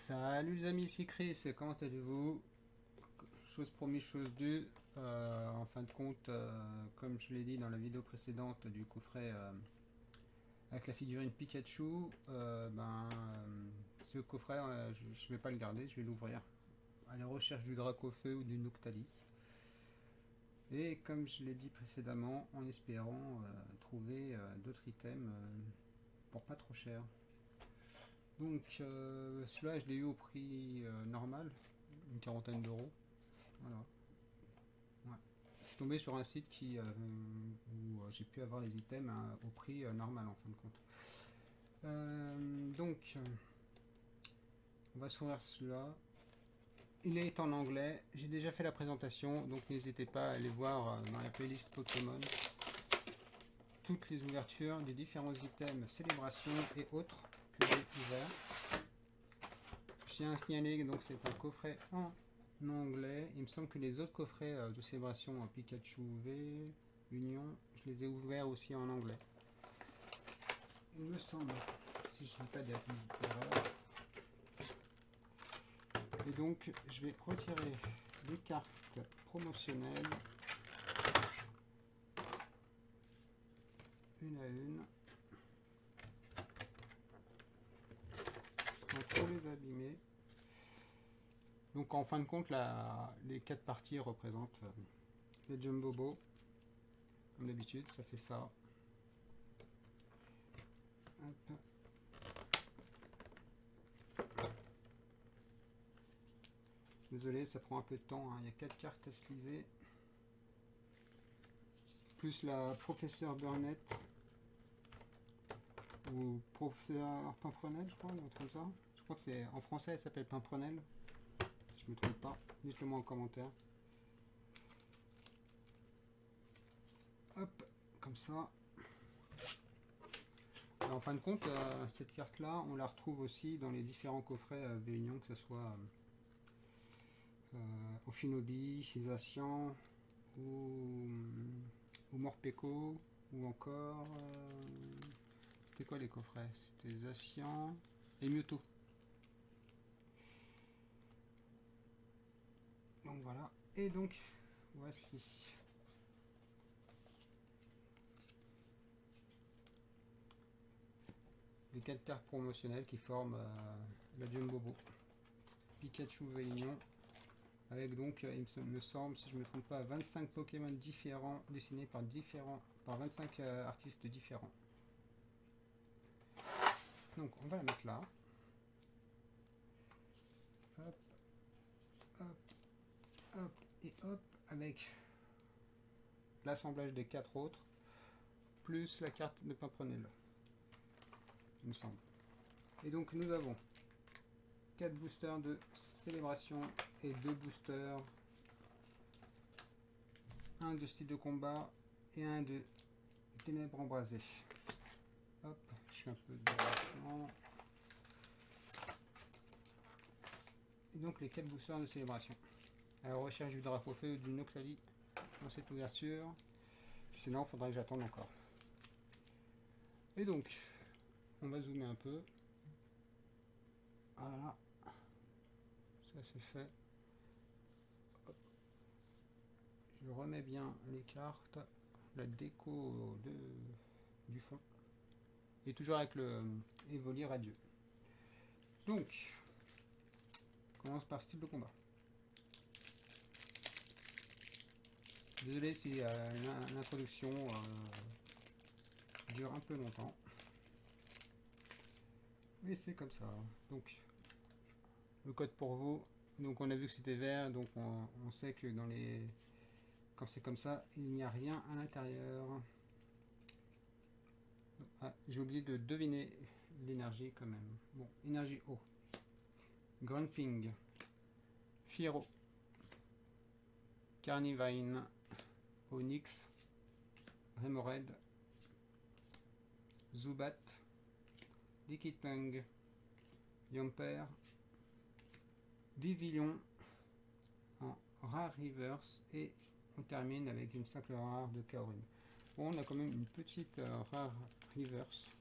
Salut les amis, ici Chris, comment allez-vous? Chose promise, chose due. En fin de compte, comme je l'ai dit dans la vidéo précédente du coffret avec la figurine Pikachu, ce coffret, je ne vais pas le garder, je vais l'ouvrir à la recherche du Dracofeu ou du Noctali. Et comme je l'ai dit précédemment, en espérant trouver d'autres items pour pas trop cher. Donc celui-là, je l'ai eu au prix normal, une quarantaine d'euros. Voilà. Ouais. Je suis tombé sur un site où j'ai pu avoir les items au prix normal en fin de compte. On va s'ouvrir celui-là. Il est en anglais. J'ai déjà fait la présentation, donc n'hésitez pas à aller voir dans la playlist Pokémon toutes les ouvertures des différents items, célébrations et autres que j'ai ouverts. Je tiens à signaler donc c'est un coffret en anglais. Il me semble que les autres coffrets de célébration Pikachu V, Union, je les ai ouverts aussi en anglais. Il me semble, si je ne dis pas d'erreur. Et donc je vais retirer les cartes promotionnelles une à une sans trop les abîmer. Donc en fin de compte, les 4 parties représentent les Jumbobo. Comme d'habitude, ça fait ça. Hop. Désolé, ça prend un peu de temps, hein. Il y a 4 cartes à sliver. Plus la professeure Burnett. Ou professeur Pimprenel, je crois, un truc comme ça. Je crois que c'est en français, elle s'appelle Pimprenel. Si je me trompe pas, dites-le moi en commentaire. Hop, comme ça. Et en fin de compte, cette carte-là, on la retrouve aussi dans les différents coffrets V-Union, que ce soit Ophinobi, chez Zacian, ou Morpeko, ou encore... c'était quoi les coffrets? C'était Zacian et Mewtwo. Donc voilà. Et donc, voici. Les 4 cartes promotionnelles qui forment la Jumbobo. Pikachu Réunion. Avec donc, il me semble, si je ne me trompe pas, 25 Pokémon différents dessinés par 25 artistes différents. Donc on va la mettre là. Hop, hop, hop et hop, avec l'assemblage des 4 autres, plus la carte de Pimprenel, il me semble. Et donc nous avons 4 boosters de célébration et 2 boosters, un de style de combat et un de ténèbres embrasées. Hop, je suis un peu de... Et donc les 4 boosters de célébration. À la recherche du Dracofeu ou du Noctali dans cette ouverture. Sinon, il faudra que j'attende encore. Et donc, on va zoomer un peu. Voilà. Ça c'est fait. Hop. Je remets bien les cartes. La déco du fond. Et toujours avec le Evoli radieux. Donc, on commence par style de combat. Désolé si l'introduction dure un peu longtemps. Mais c'est comme ça. Donc, le code pour vous. Donc, on a vu que c'était vert. Donc, on sait que quand c'est comme ça, il n'y a rien à l'intérieur. Ah, j'ai oublié de deviner l'énergie quand même. Bon, énergie eau. Grumping. Fiero. Carnivine. Onyx. Remoraid. Zubat. Lickitung. Yamper. Vivillon en rare reverse et on termine avec une simple rare de Kaorin. Bon, on a quand même une petite rare reverse.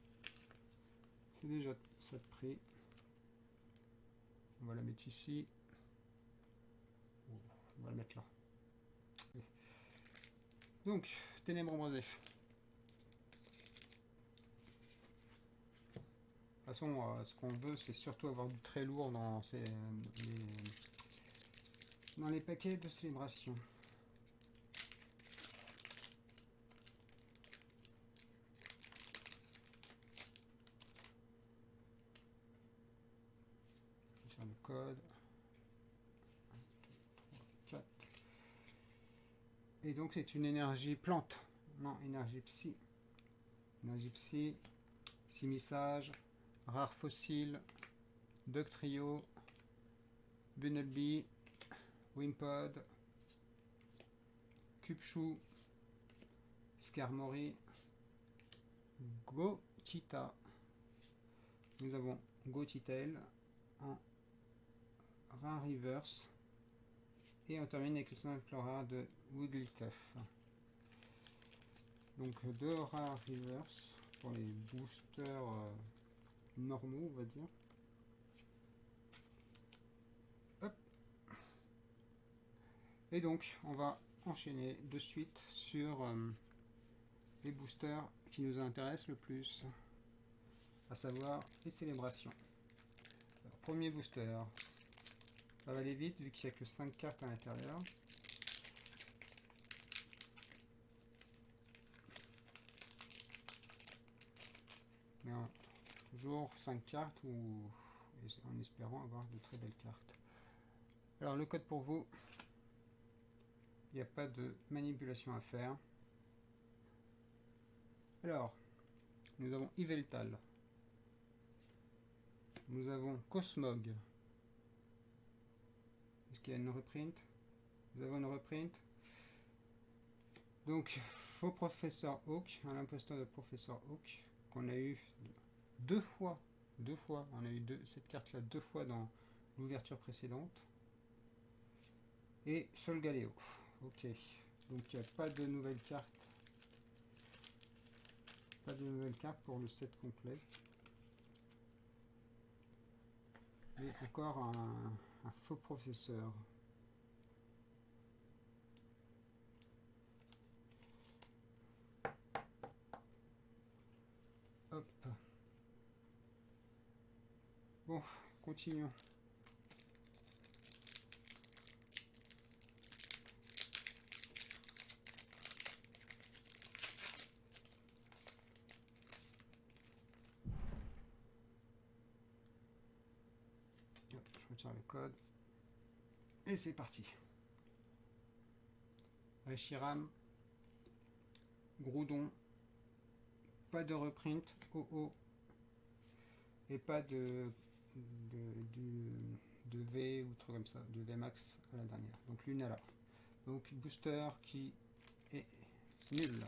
C'est déjà ça de prix. On va la mettre ici. On va la mettre là. Donc, ténèbres embrasées. De toute façon, ce qu'on veut, c'est surtout avoir du très lourd dans les paquets de célébration. Sur le code. 1, 2, 3, 4. Et donc c'est une énergie plante. Non, énergie psy. Énergie psy. 6 messages. Rare fossile. Dugtrio. Bunnelby. Wimpod. Cubechou. Skarmory. Gothita. Nous avons Gothitail en rare reverse. Et on termine avec le Snapflora de Wigglytuff. Donc 2 rares reverse pour les boosters normaux, on va dire. Hop. Et donc on va enchaîner de suite sur les boosters qui nous intéressent le plus, à savoir les célébrations. Alors, premier booster, ça va aller vite vu qu'il n'y a que 5 cartes à l'intérieur. Mais toujours 5 cartes en espérant avoir de très belles cartes. Alors le code pour vous, il n'y a pas de manipulation à faire. Alors, nous avons Yveltal. Nous avons Cosmog. Est-ce qu'il y a une reprint? Nous avons une reprint. Donc, faux Professeur Oak, un imposteur de Professeur Oak, qu'on a eu deux fois. On a eu cette carte-là 2 fois dans l'ouverture précédente. Et Solgaleo. Ok. Donc, il n'y a pas de nouvelles cartes. Pas de nouvelles cartes pour le set complet. Mais encore un faux professeur. Hop. Bon, continuons. Hop, je retire le code. Et c'est parti. Reshiram. Groudon. Pas de reprint. OO. Et pas de V ou truc comme ça. De VMAX à la dernière. Donc Lunala. Donc booster qui est nul.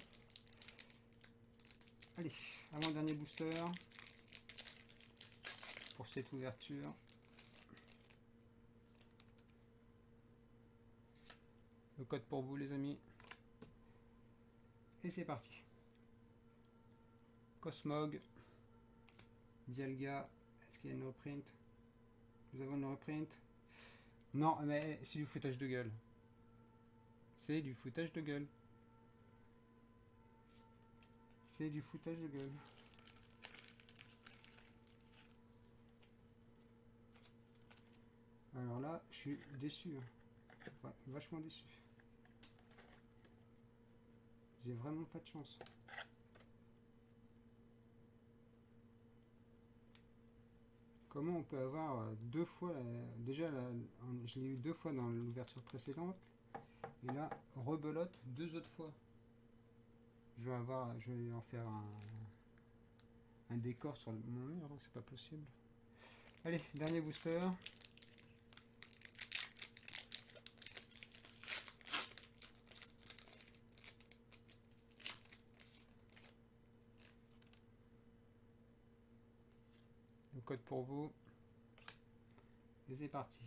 Allez, avant-dernier booster. Pour cette ouverture. Le code pour vous les amis. Et c'est parti. Cosmog. Dialga. Est-ce qu'il y a une reprint? Nous avons une reprint. Non, mais c'est du foutage de gueule. C'est du foutage de gueule. C'est du foutage de gueule. Alors là, je suis déçu. Ouais, vachement déçu. J'ai vraiment pas de chance. Comment on peut avoir 2 fois, déjà je l'ai eu 2 fois dans l'ouverture précédente, et là rebelote 2 autres fois. Je vais en faire un décor sur mon mur, donc c'est pas possible. Allez, dernier booster. Le code pour vous. Et c'est parti.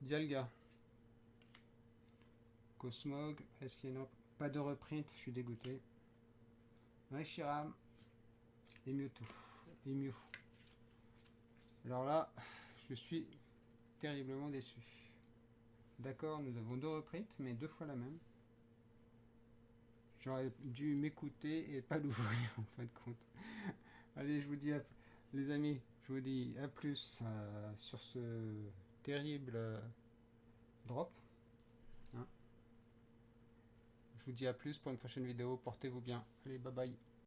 Dialga. Cosmog. Est-ce qu'il y a pas de reprint? Je suis dégoûté. Reshiram. Et Mewtwo. Et Mew. Alors là, Je suis terriblement déçu. D'accord, nous avons 2 reprints, mais 2 fois la même. J'aurais dû m'écouter et pas l'ouvrir en fin de compte. Allez, je vous dis, les amis, je vous dis à plus sur ce terrible drop. Hein. Je vous dis à plus pour une prochaine vidéo. Portez-vous bien. Allez, bye bye.